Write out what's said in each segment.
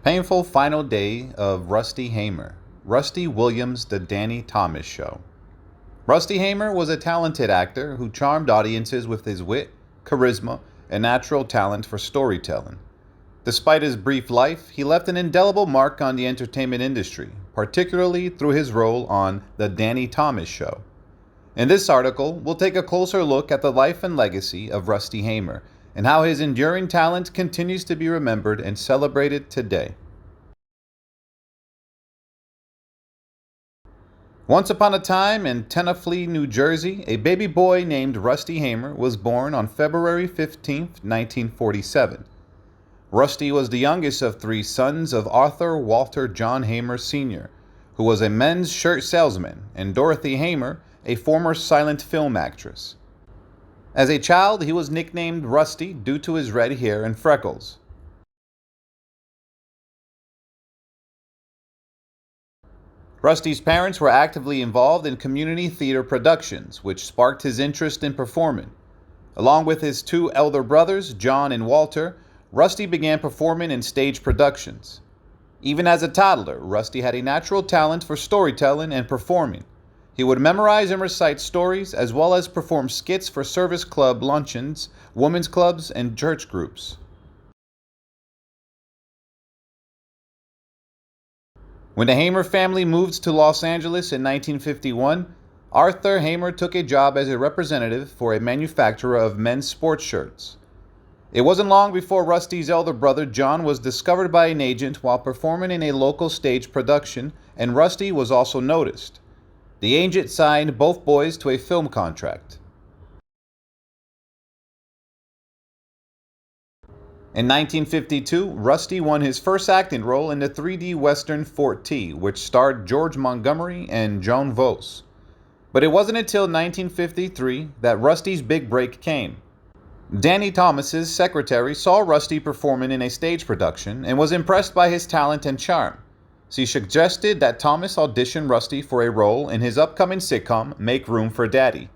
Painful final day of Rusty Hamer. Rusty Williams' The Danny Thomas Show. Rusty Hamer was a talented actor who charmed audiences with his wit, charisma, and natural talent for storytelling. Despite his brief life, he left an indelible mark on the entertainment industry, particularly through his role on The Danny Thomas Show. In this article, we'll take a closer look at the life and legacy of Rusty Hamer and how his enduring talent continues to be remembered and celebrated today. Once upon a time in Tenafly, New Jersey, a baby boy named Rusty Hamer was born on February 15, 1947. Rusty was the youngest of three sons of Arthur Walter John Hamer Sr., who was a men's shirt salesman, and Dorothy Hamer, a former silent film actress. As a child, he was nicknamed Rusty due to his red hair and freckles. Rusty's parents were actively involved in community theater productions, which sparked his interest in performing. Along with his two elder brothers, John and Walter, Rusty began performing in stage productions. Even as a toddler, Rusty had a natural talent for storytelling and performing. He would memorize and recite stories, as well as perform skits for service club luncheons, women's clubs, and church groups. When the Hamer family moved to Los Angeles in 1951, Arthur Hamer took a job as a representative for a manufacturer of men's sports shirts. It wasn't long before Rusty's elder brother John was discovered by an agent while performing in a local stage production, and Rusty was also noticed. The agent signed both boys to a film contract. In 1952, Rusty won his first acting role in the 3D Western Fort T, which starred George Montgomery and Joan Vos. But it wasn't until 1953 that Rusty's big break came. Danny Thomas's secretary saw Rusty performing in a stage production and was impressed by his talent and charm. She suggested that Thomas audition Rusty for a role in his upcoming sitcom, Make Room for Daddy.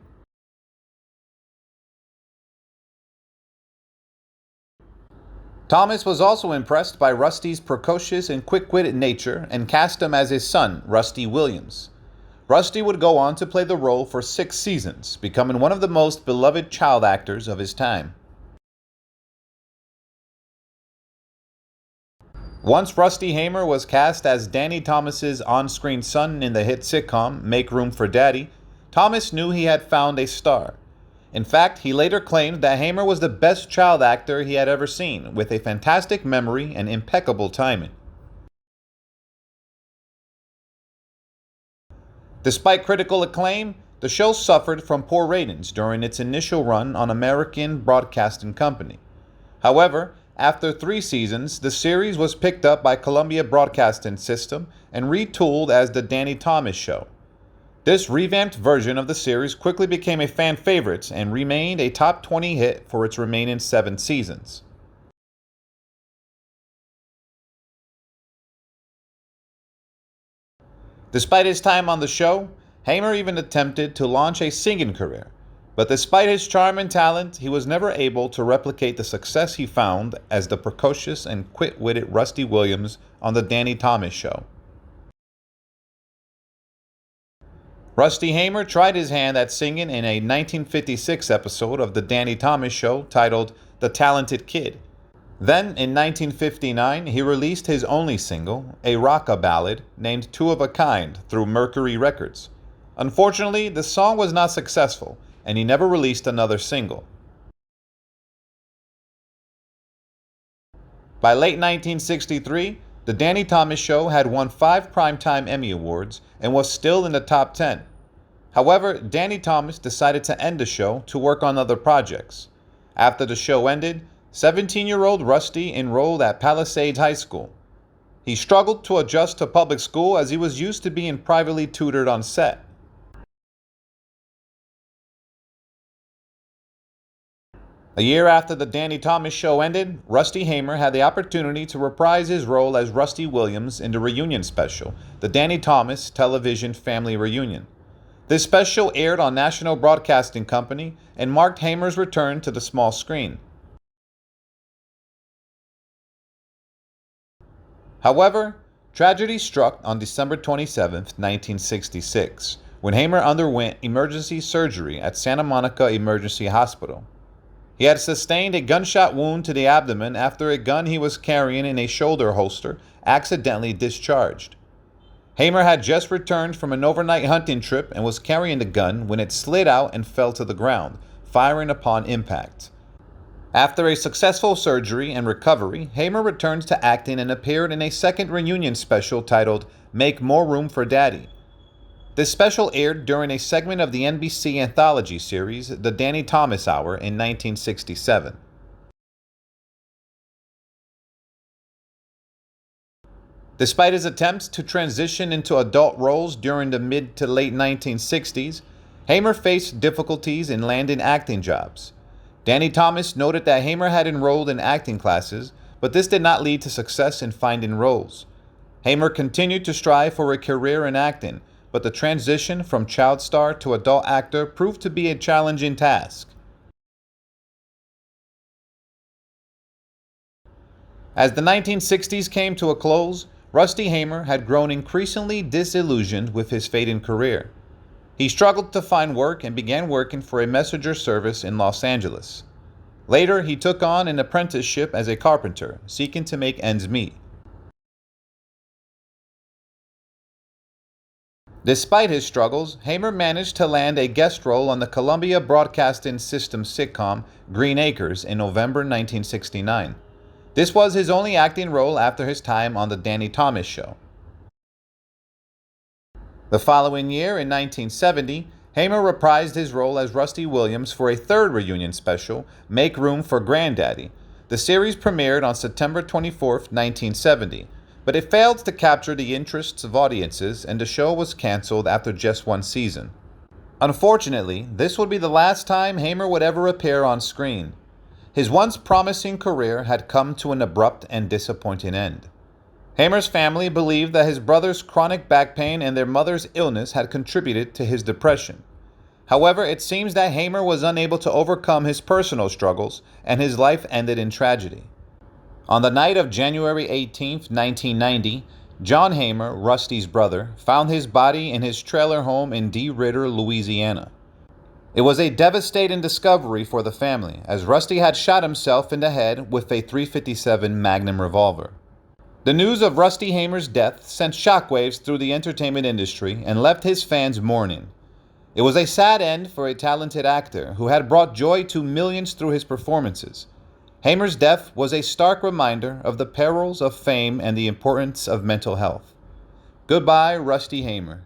Thomas was also impressed by Rusty's precocious and quick-witted nature and cast him as his son, Rusty Williams. Rusty would go on to play the role for 6 seasons, becoming one of the most beloved child actors of his time. Once Rusty Hamer was cast as Danny Thomas's on-screen son in the hit sitcom Make Room for Daddy, Thomas knew he had found a star. In fact, he later claimed that Hamer was the best child actor he had ever seen, with a fantastic memory and impeccable timing. Despite critical acclaim, the show suffered from poor ratings during its initial run on American Broadcasting Company. However, after 3 seasons, the series was picked up by Columbia Broadcasting System and retooled as The Danny Thomas Show. This revamped version of the series quickly became a fan favorite and remained a top 20 hit for its remaining 7 seasons. Despite his time on the show, Hamer even attempted to launch a singing career. But despite his charm and talent, he was never able to replicate the success he found as the precocious and quick-witted Rusty Williams on The Danny Thomas Show. Rusty Hamer tried his hand at singing in a 1956 episode of The Danny Thomas Show titled The Talented Kid. Then, in 1959, he released his only single, a rock-a ballad named Two of a Kind, through Mercury Records. Unfortunately, the song was not successful, and he never released another single. By late 1963, The Danny Thomas Show had won 5 Primetime Emmy Awards and was still in the top 10. However, Danny Thomas decided to end the show to work on other projects. After the show ended, 17-year-old Rusty enrolled at Palisades High School. He struggled to adjust to public school as he was used to being privately tutored on set. A year after The Danny Thomas Show ended, Rusty Hamer had the opportunity to reprise his role as Rusty Williams in the reunion special, The Danny Thomas Television Family Reunion. This special aired on National Broadcasting Company and marked Hamer's return to the small screen. However, tragedy struck on December 27, 1966, when Hamer underwent emergency surgery at Santa Monica Emergency Hospital. He had sustained a gunshot wound to the abdomen after a gun he was carrying in a shoulder holster accidentally discharged. Hamer had just returned from an overnight hunting trip and was carrying the gun when it slid out and fell to the ground, firing upon impact. After a successful surgery and recovery, Hamer returned to acting and appeared in a second reunion special titled Make More Room for Daddy. This special aired during a segment of the NBC anthology series The Danny Thomas Hour in 1967. Despite his attempts to transition into adult roles during the mid to late 1960s, Hamer faced difficulties in landing acting jobs. Danny Thomas noted that Hamer had enrolled in acting classes, but this did not lead to success in finding roles. Hamer continued to strive for a career in acting, but the transition from child star to adult actor proved to be a challenging task. As the 1960s came to a close, Rusty Hamer had grown increasingly disillusioned with his fading career. He struggled to find work and began working for a messenger service in Los Angeles. Later, he took on an apprenticeship as a carpenter, seeking to make ends meet. Despite his struggles, Hamer managed to land a guest role on the Columbia Broadcasting System sitcom Green Acres in November 1969. This was his only acting role after his time on The Danny Thomas Show. The following year, in 1970, Hamer reprised his role as Rusty Williams for a third reunion special, Make Room for Granddaddy. The series premiered on September 24, 1970, but it failed to capture the interests of audiences, and the show was canceled after just one season. Unfortunately, this would be the last time Hamer would ever appear on screen. His once promising career had come to an abrupt and disappointing end. Hamer's family believed that his brother's chronic back pain and their mother's illness had contributed to his depression. However, it seems that Hamer was unable to overcome his personal struggles, and his life ended in tragedy. On the night of January 18, 1990, John Hamer, Rusty's brother, found his body in his trailer home in D. Ritter, Louisiana. It was a devastating discovery for the family, as Rusty had shot himself in the head with a .357 Magnum revolver. The news of Rusty Hamer's death sent shockwaves through the entertainment industry and left his fans mourning. It was a sad end for a talented actor who had brought joy to millions through his performances. Hamer's death was a stark reminder of the perils of fame and the importance of mental health. Goodbye, Rusty Hamer.